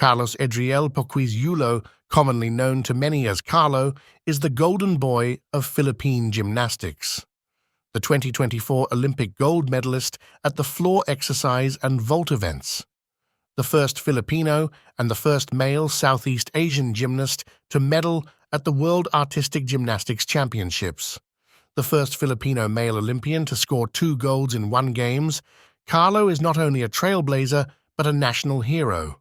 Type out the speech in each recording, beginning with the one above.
Carlos Yulo, commonly known to many as Carlo, is the golden boy of Philippine gymnastics. The 2024 Olympic gold medalist at the floor exercise and vault events. The first Filipino and the first male Southeast Asian gymnast to medal at the World Artistic Gymnastics Championships. The first Filipino male Olympian to score 2 golds in 1 Games, Carlo is not only a trailblazer but a national hero.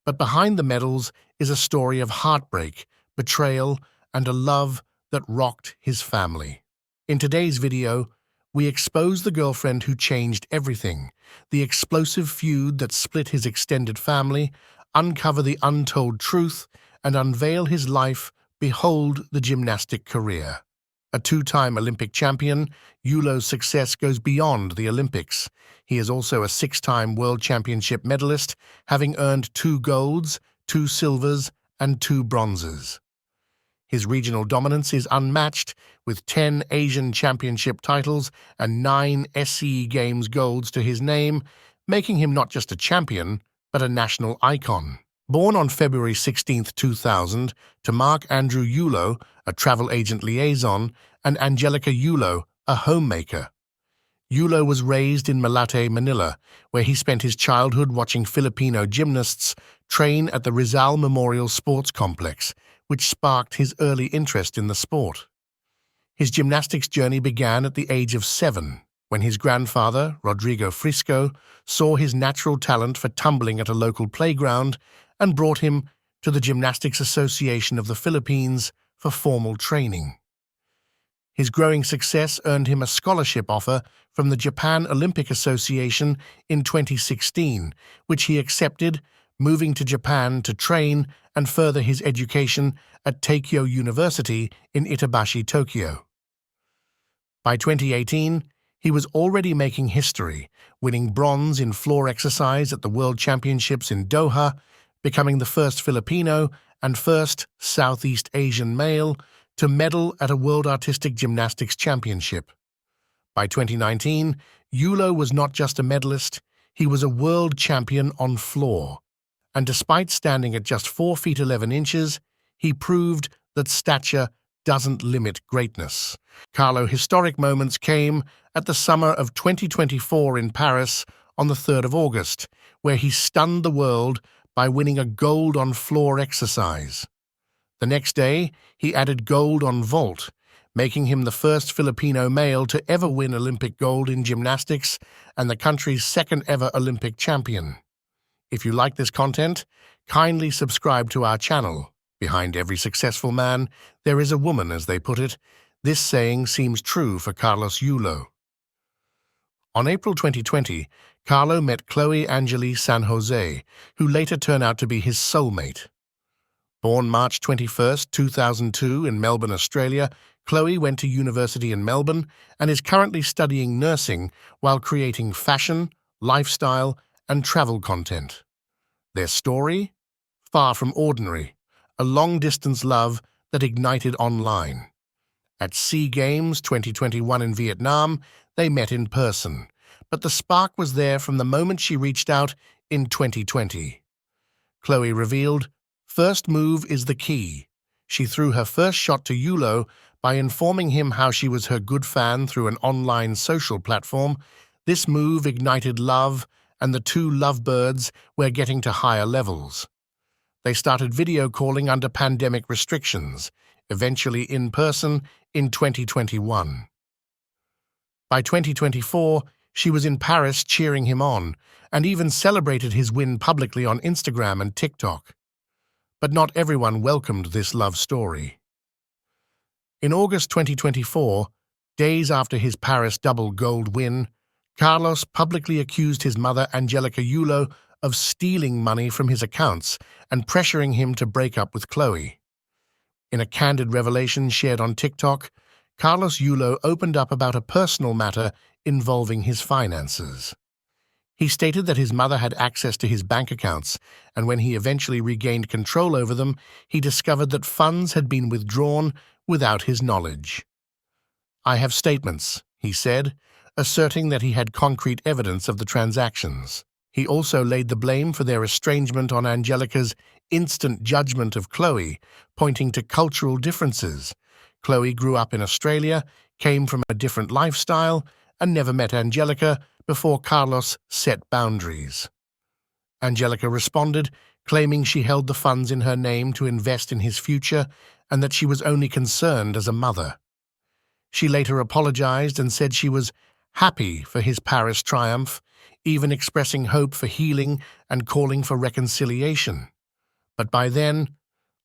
But behind the medals is a story of heartbreak, betrayal, and a love that rocked his family. In today's video, we expose the girlfriend who changed everything, the explosive feud that split his extended family, uncover the untold truth, and unveil his life. Behold the gymnastic career. A 2-time Olympic champion, Yulo's success goes beyond the Olympics. He is also a 6-time World Championship medalist, having earned 2 golds, 2 silvers, and 2 bronzes. His regional dominance is unmatched, with 10 Asian Championship titles and 9 SEA Games golds to his name, making him not just a champion, but a national icon. Born on February 16, 2000, to Mark Andrew Yulo, a travel agent liaison, and Angelica Yulo, a homemaker. Yulo was raised in Malate, Manila, where he spent his childhood watching Filipino gymnasts train at the Rizal Memorial Sports Complex, which sparked his early interest in the sport. His gymnastics journey began at the age of 7, when his grandfather, Rodrigo Frisco, saw his natural talent for tumbling at a local playground and brought him to the Gymnastics Association of the Philippines for formal training. His growing success earned him a scholarship offer from the Japan Olympic Association in 2016, which he accepted, moving to Japan to train and further his education at Taikyo University in Itabashi, Tokyo. By 2018, he was already making history, winning bronze in floor exercise at the World Championships in Doha, becoming the first Filipino and first Southeast Asian male to medal at a World Artistic Gymnastics Championship. By 2019, Yulo was not just a medalist, he was a world champion on floor. And despite standing at just 4 feet 11 inches, he proved that stature doesn't limit greatness. Carlo's historic moments came at the summer of 2024 in Paris on the 3rd of August, where he stunned the world by winning a gold on floor exercise. The next day, he added gold on vault, making him the first Filipino male to ever win Olympic gold in gymnastics and the country's 2nd ever Olympic champion. If you like this content, kindly subscribe to our channel. Behind every successful man, there is a woman, as they put it. This saying seems true for Carlos Yulo. On April 2020, Carlo met Chloe Anjeleigh San Jose, who later turned out to be his soulmate. Born March 21, 2002 in Melbourne, Australia, Chloe went to university in Melbourne and is currently studying nursing while creating fashion, lifestyle, and travel content. Their story? Far from ordinary, a long-distance love that ignited online. At SEA Games 2021 in Vietnam, they met in person, but the spark was there from the moment she reached out in 2020. Chloe revealed, "First move is the key." She threw her first shot to Yulo by informing him how she was her good fan through an online social platform. This move ignited love, and the two lovebirds were getting to higher levels. They started video calling under pandemic restrictions, eventually in person in 2021. By 2024, she was in Paris cheering him on, and even celebrated his win publicly on Instagram and TikTok. But not everyone welcomed this love story. In August 2024, days after his Paris double gold win, Carlos publicly accused his mother, Angelica Yulo, of stealing money from his accounts and pressuring him to break up with Chloe. In a candid revelation shared on TikTok, Carlos Yulo opened up about a personal matter involving his finances. He stated that his mother had access to his bank accounts, and when he eventually regained control over them, he discovered that funds had been withdrawn without his knowledge. "I have statements," he said, asserting that he had concrete evidence of the transactions. He also laid the blame for their estrangement on Angelica's instant judgment of Chloe, pointing to cultural differences. Chloe grew up in Australia, came from a different lifestyle, and never met Angelica before Carlos set boundaries. Angelica responded, claiming she held the funds in her name to invest in his future and that she was only concerned as a mother. She later apologized and said she was happy for his Paris triumph, even expressing hope for healing and calling for reconciliation. But by then,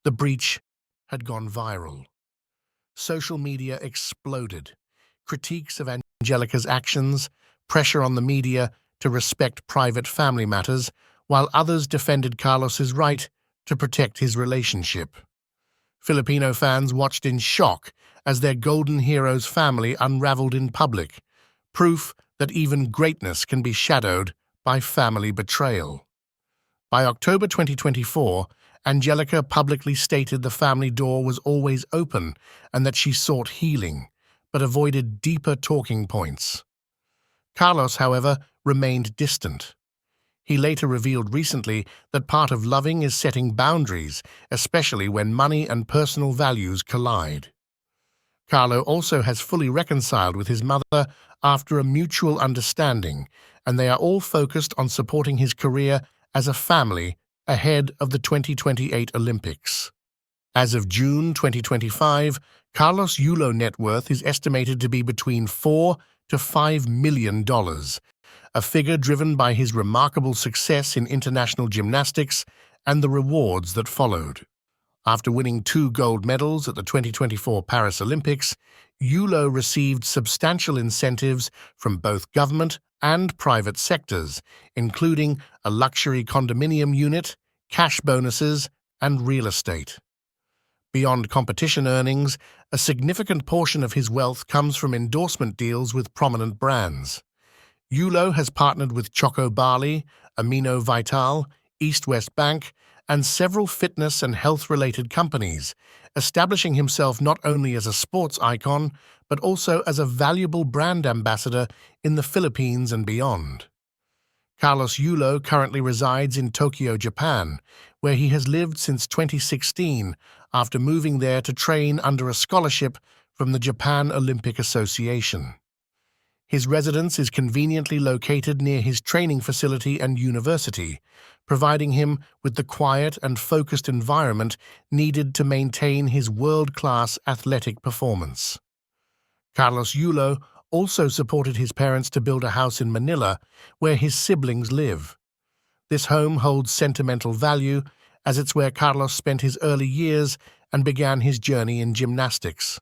the breach had gone viral. Social media exploded. Critiques of Angelica's actions, pressure on the media to respect private family matters, while others defended Carlos's right to protect his relationship. Filipino fans watched in shock as their golden hero's family unraveled in public, proof that even greatness can be shadowed by family betrayal. By October 2024, Angelica publicly stated the family door was always open and that she sought healing, but avoided deeper talking points. Carlos, however, remained distant. He later revealed recently that part of loving is setting boundaries, especially when money and personal values collide. Carlo also has fully reconciled with his mother after a mutual understanding, and they are all focused on supporting his career as a family ahead of the 2028 Olympics. As of June 2025, Carlos Yulo net worth is estimated to be between $4 to $5 million, a figure driven by his remarkable success in international gymnastics and the rewards that followed. After winning 2 gold medals at the 2024 Paris Olympics, Yulo received substantial incentives from both government and private sectors, including a luxury condominium unit, cash bonuses, and real estate. Beyond competition earnings, a significant portion of his wealth comes from endorsement deals with prominent brands. Yulo has partnered with Choco Bali, Amino Vital, East West Bank, and several fitness and health-related companies, establishing himself not only as a sports icon, but also as a valuable brand ambassador in the Philippines and beyond. Carlos Yulo currently resides in Tokyo, Japan, where he has lived since 2016 after moving there to train under a scholarship from the Japan Olympic Association. His residence is conveniently located near his training facility and university, providing him with the quiet and focused environment needed to maintain his world-class athletic performance. Carlos Yulo also supported his parents to build a house in Manila, where his siblings live. This home holds sentimental value, as it's where Carlos spent his early years and began his journey in gymnastics.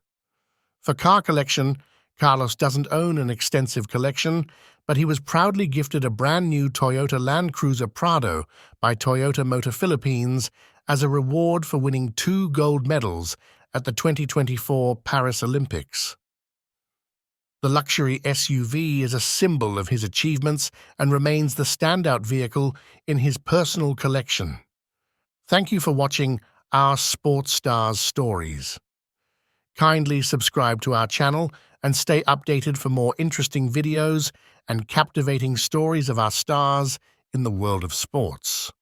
For car collection, Carlos doesn't own an extensive collection, but he was proudly gifted a brand-new Toyota Land Cruiser Prado by Toyota Motor Philippines as a reward for winning 2 gold medals at the 2024 Paris Olympics. The luxury SUV is a symbol of his achievements and remains the standout vehicle in his personal collection. Thank you for watching our Sports Stars Stories. Kindly subscribe to our channel and stay updated for more interesting videos and captivating stories of our stars in the world of sports.